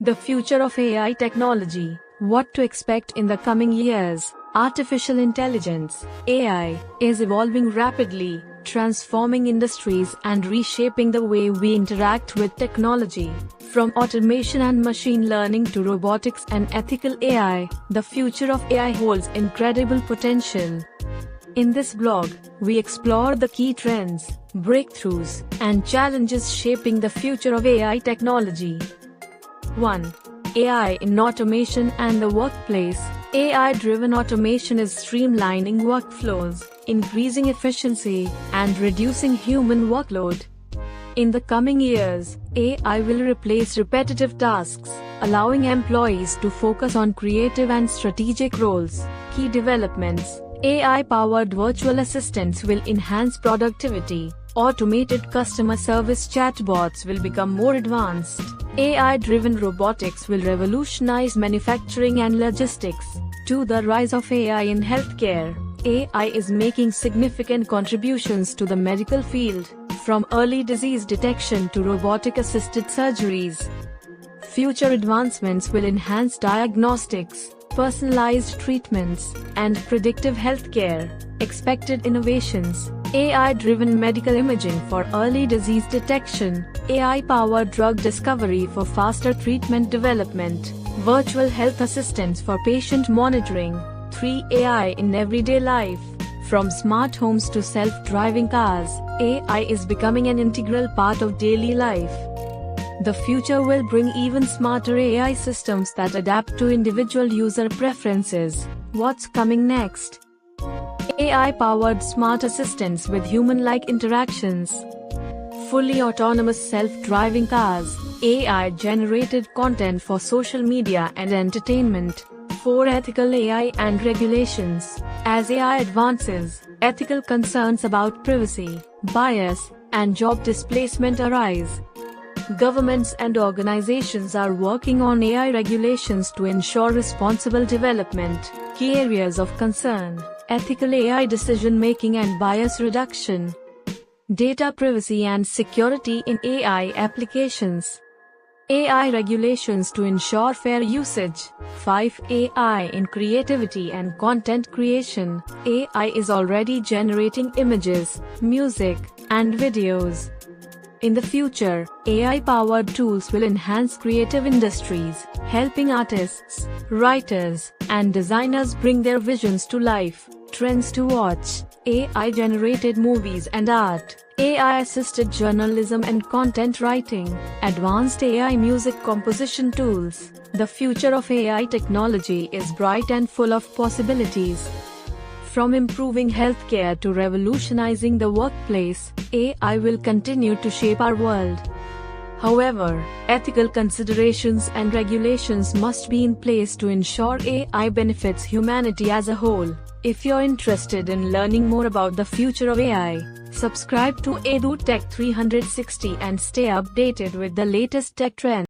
The future of AI technology. What to expect in the coming years. Artificial intelligence, AI, is evolving rapidly, transforming industries and reshaping the way we interact with technology. From automation and machine learning to robotics and ethical AI, the future of AI holds incredible potential. In this blog, we explore the key trends, breakthroughs, and challenges shaping the future of AI technology. 1. AI in automation and the workplace. AI-driven automation is streamlining workflows, increasing efficiency, and reducing human workload. In the coming years, AI will replace repetitive tasks, allowing employees to focus on creative and strategic roles. Key developments. AI-powered virtual assistants will enhance productivity. Automated customer service chatbots will become more advanced. AI-driven robotics will revolutionize manufacturing and logistics. 2. The rise of AI in healthcare. AI is making significant contributions to the medical field, from early disease detection to robotic-assisted surgeries. Future advancements will enhance diagnostics, personalized treatments, and predictive healthcare. Expected innovations. AI-driven medical imaging for early disease detection, AI-powered drug discovery for faster treatment development, virtual health assistants for patient monitoring. 3. AI in everyday life. From smart homes to self-driving cars, AI is becoming an integral part of daily life. The future will bring even smarter AI systems that adapt to individual user preferences. What's coming next? AI-powered smart assistants with human-like interactions. Fully autonomous self-driving cars. AI-generated content for social media and entertainment. 4. Ethical AI and regulations. As AI advances, ethical concerns about privacy, bias, and job displacement arise. Governments and organizations are working on AI regulations to ensure responsible development. Key areas of concern: ethical AI decision-making and bias reduction. Data privacy and security in AI applications. AI regulations to ensure fair usage. 5. AI in creativity and content creation. AI is already generating images, music, and videos. In the future, AI-powered tools will enhance creative industries, helping artists, writers, and designers bring their visions to life. Trends to watch: AI-generated movies and art, AI-assisted journalism and content writing, advanced AI music composition tools. The future of AI technology is bright and full of possibilities. From improving healthcare to revolutionizing the workplace, AI will continue to shape our world. However, ethical considerations and regulations must be in place to ensure AI benefits humanity as a whole. If you're interested in learning more about the future of AI, subscribe to EduTech 360 and stay updated with the latest tech trends.